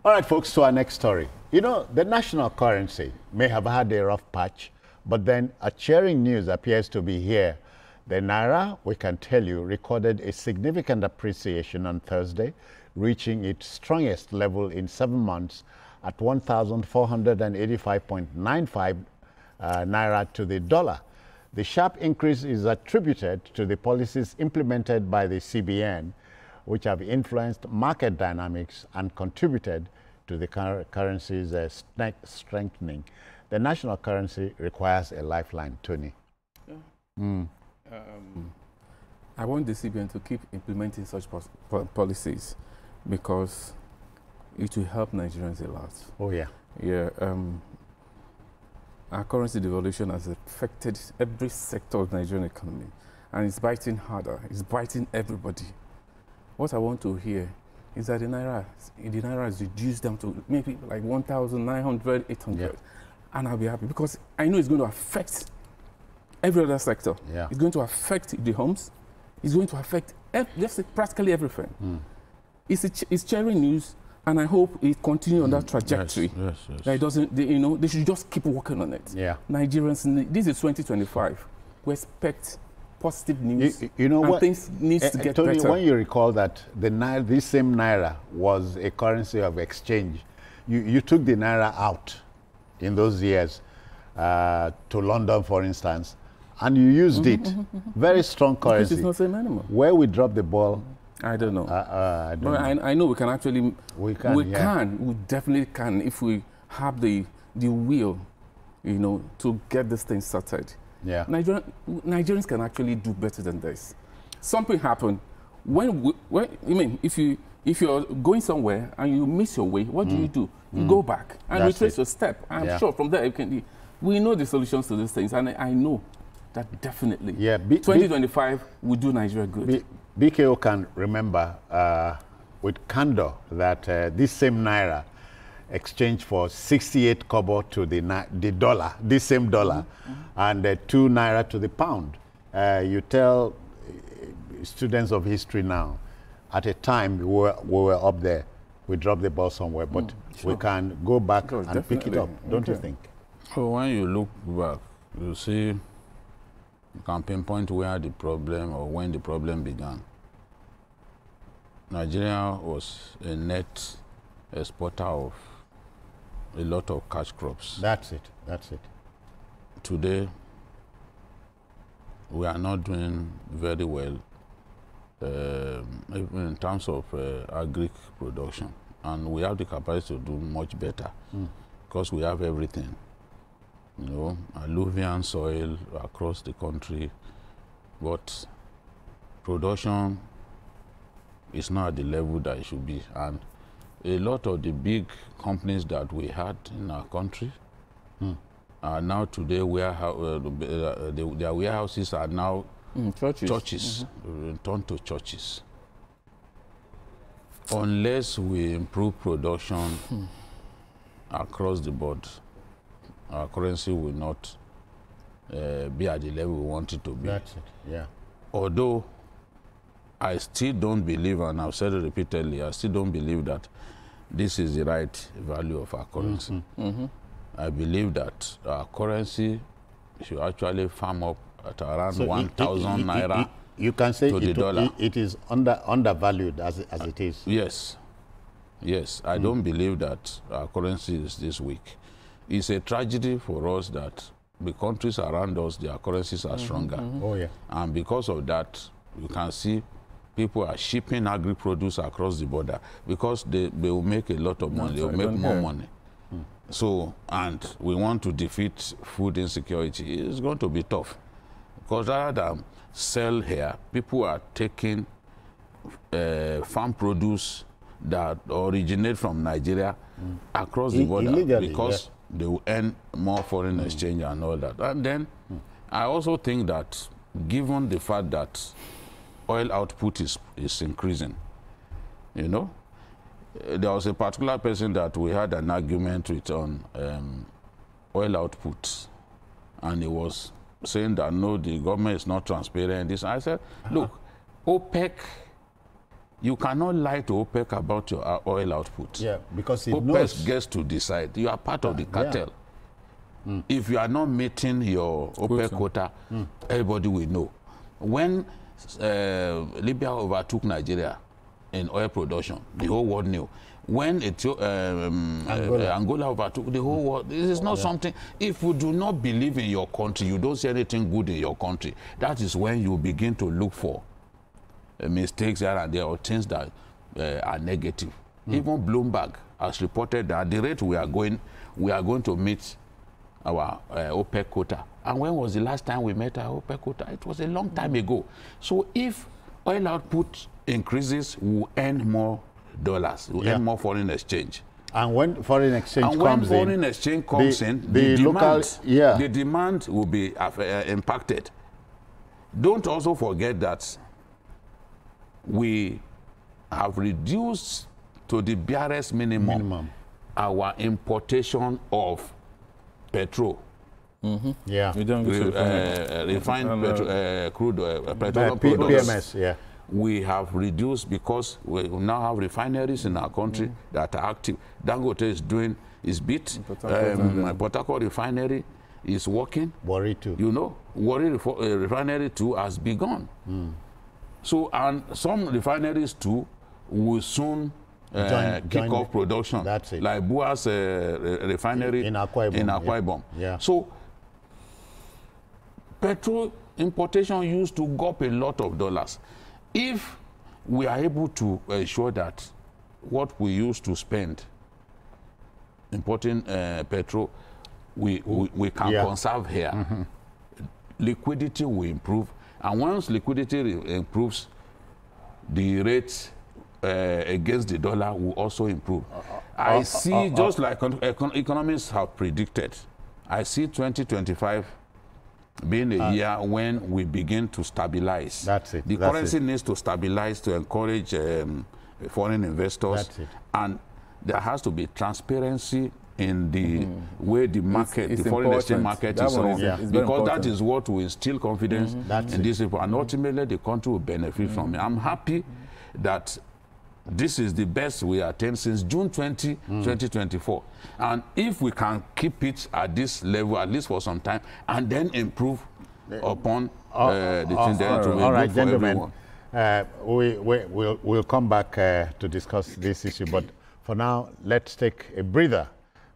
All right, folks, to our next story. You know, the national currency may have had a rough patch, but then a cheering news appears to be here. The Naira, we can tell you, recorded a significant appreciation on Thursday, reaching its strongest level in 7 months at 1,485.95 Naira to the dollar. The sharp increase is attributed to the policies implemented by the CBN, which have influenced market dynamics and contributed to the currency's strengthening. The national currency requires a lifeline, Tony. Yeah. I want the CBN to keep implementing such policies because it will help Nigerians a lot. Oh, yeah. Yeah. Our currency devaluation has affected every sector of the Nigerian economy, and it's biting harder. It's biting everybody. What I want to hear is that the Naira is reduced down to maybe like 1,900, 800, yeah. And I'll be happy because I know it's going to affect every other sector. Yeah. It's going to affect the homes. It's going to affect just practically everything. It's cheering news, and I hope it continues on that trajectory. Yes. That it doesn't, they should just keep working on it. Yeah. Nigerians, this is 2025. We expect positive news. You know and what? Things needs to get Tony, better. when you recall that this same Naira was a currency of exchange, you took the Naira out in those years to London, for instance, and you used it. Very strong currency. It's not the same anymore. Where we dropped the ball, I don't know. I don't know. I know we can actually. We definitely can if we have the will, to get this thing started. Yeah. Nigerians can actually do better than this. Something happened if you're going somewhere and you miss your way, what do? You go back and retrace your step. I'm sure from there we know the solutions to these things, and I know that definitely. Yeah. 2025 will do Nigeria good. BKO can remember with candor that this same Naira exchanged for 68 kobo to the dollar, this same dollar, and 2 Naira to the pound. You tell students of history now, at a time we were up there, we dropped the ball somewhere, but we can go back and pick it up, don't you think? So when you look back, you see, you can pinpoint where the problem or when the problem began. Nigeria was a net exporter of a lot of cash crops. That's it. Today, we are not doing very well even in terms of agric production, and we have the capacity to do much better because we have everything. Alluvial soil across the country, but production is not at the level that it should be. And a lot of the big companies that we had in our country are now today their warehouses are now churches turned to churches. Unless we improve production across the board, our currency will not be at the level we want it to be. That's it, yeah. Although I still don't believe, and I've said it repeatedly, I still don't believe that this is the right value of our currency. I believe that our currency should actually firm up at around 1,000 Naira. You can say to the dollar. It is undervalued as it is. Yes. I don't believe that our currency is this weak. It's a tragedy for us that the countries around us, their currencies are stronger. Oh, yeah. And because of that, you can see people are shipping agri-produce across the border because they will make a lot of money. They will make more money. So, and we want to defeat food insecurity. It's going to be tough because rather than sell here, people are taking farm produce that originate from Nigeria across the border illegally, because they will earn more foreign exchange and all that. And then I also think that given the fact that oil output is increasing, there was a particular person that we had an argument with on oil output, and he was saying that no, the government is not transparent. I said, look, OPEC You cannot lie to OPEC about your oil output. Yeah, because it OPEC knows. gets to decide. You are part of the cartel. If you are not meeting your OPEC quota, everybody will know. When Libya overtook Nigeria in oil production, the whole world knew. When Angola overtook the whole world, this is not something. If you do not believe in your country, you don't see anything good in your country, that is when you begin to look for mistakes here and there or things that are negative. Even Bloomberg has reported that at the rate we are going to meet our OPEC quota. And when was the last time we met our OPEC quota? It was a long time ago. So if oil output increases, we'll earn more dollars, we'll earn more foreign exchange. And when foreign exchange comes in... And when foreign exchange comes the demand will be impacted. Don't also forget that we have reduced to the barest minimum our importation of petrol. Yeah. We don't refined crude petroleum products. PMS, yeah. We have reduced because we now have refineries in our country that are active. Dangote is doing his bit. Port Harcourt refinery is working. Warri too. You know, Warri refinery too has begun. So, and some refineries too will soon kick off production. That's it. Like Bua's refinery in Akwa Ibom. Yeah. So, petrol importation used to go up a lot of dollars. If we are able to ensure that what we used to spend importing petrol, we can conserve here, liquidity will improve. And once liquidity improves, the rate against the dollar will also improve. I see, just like economists have predicted, I see 2025 being a year when we begin to stabilize. That's it. The currency needs to stabilize to encourage foreign investors. That's it. And there has to be transparency in the way the market, the foreign exchange market is run. Because that is what will instill confidence in these people. And ultimately, the country will benefit from it. I'm happy that this is the best we attained since June 2024. And if we can keep it at this level, at least for some time, and then improve upon the thing, then to all right, good for gentlemen, everyone. we'll come back to discuss this issue. But for now, let's take a breather.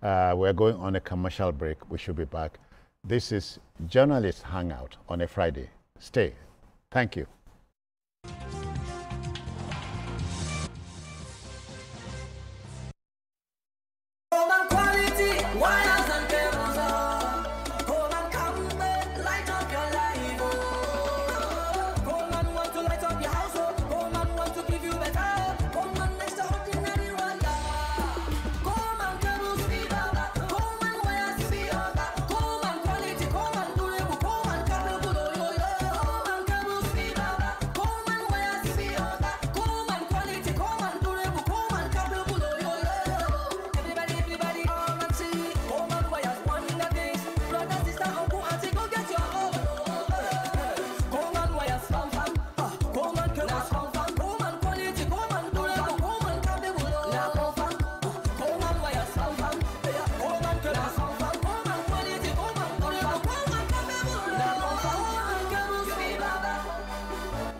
We're going on a commercial break. We should be back. This is Journalist Hangout on a Friday. Stay. Thank you.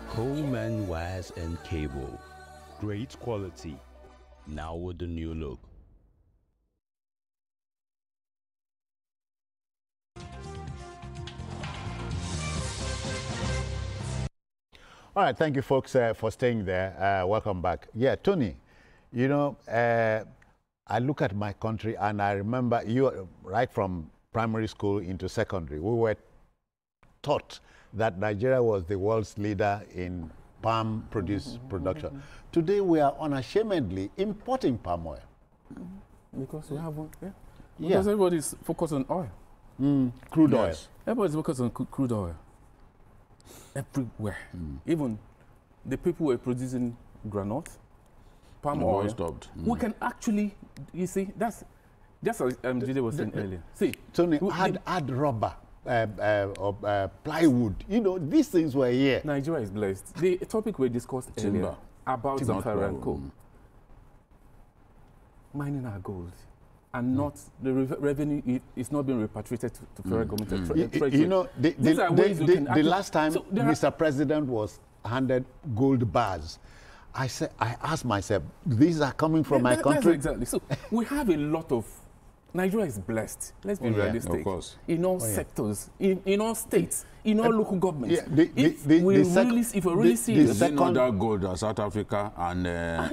Coleman Wires and Cable. Great quality. Now with the new look. All right, thank you, folks, for staying there. Welcome back. Yeah, Tony, you know, I look at my country and I remember you, right from primary school into secondary, we were taught that Nigeria was the world's leader in palm production. Today, we are unashamedly importing palm oil. Because we have one, Because everybody's focused on oil. Crude oil. Everybody's focused on crude oil. Everywhere. Even the people who are producing granite, palm oil. Stopped. We can actually, you see, that's just as Jide was saying earlier. See, Tony, add rubber, plywood. You know, these things were here. Nigeria is blessed. The topic we discussed earlier, about Not Zamfara and Co. problem. Mining our gold, and not the revenue is not being repatriated to federal government. You know, These are ways we can the actually- last time So there are- Mr. President was handed gold bars, I asked myself, these are coming from my That's country. exactly. So we have a lot of. Nigeria is blessed. Let's be Oh, yeah. realistic. Of course. In all sectors, in all states, in all local governments. Yeah, if we really see the it, Is it not second- that gold that South Africa and they're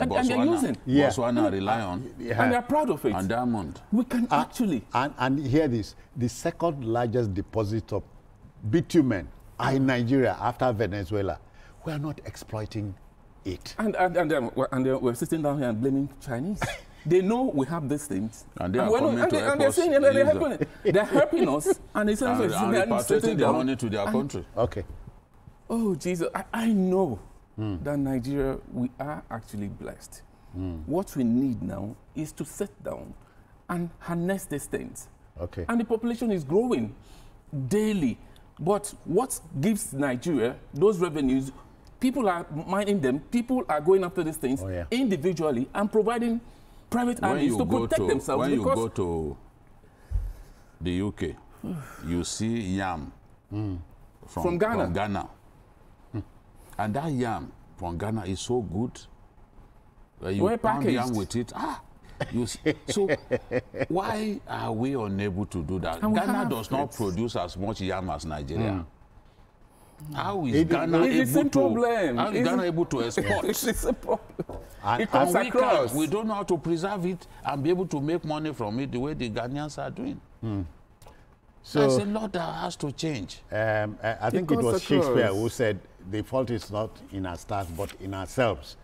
Botswana, using. Yeah. Botswana rely on? Yeah. and they're proud of it. And diamond. We can actually. And hear this, the second largest deposit of bitumen are in Nigeria after Venezuela. We are not exploiting it. And we're sitting down here and blaming Chinese. They know we have these things. And they are we're not- coming to and help they're us saying use they're them. helping, they're helping us. And it's And repatriating their money to their country. Okay. Oh, Jesus. I know that Nigeria, we are actually blessed. What we need now is to sit down and harness these things. Okay. And the population is growing daily. But what gives Nigeria those revenues? People are mining them. People are going after these things Oh, yeah. individually and providing private armies to protect themselves. When you because go to the UK, you see yam From Ghana. And that yam from Ghana is so good. You Well pound packaged. yam with it. So why are we unable to do that? And we Ghana have does not it. produce as much yam as Nigeria. How is It- Ghana it's the able same to? problem. How is It's- Ghana able to export? It's a problem. And- It comes And we can't. across. We don't know how to preserve it and be able to make money from it the way the Ghanaians are doing. There's a So lot that has to change. I think it goes was Shakespeare across. who said the fault is not in our stars but in ourselves.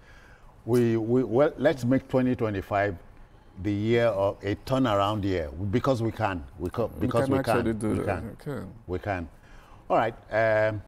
Well, let's make 2025 the year of a turnaround year because we can. Because we can. actually do We that. can. We can. We can. All right.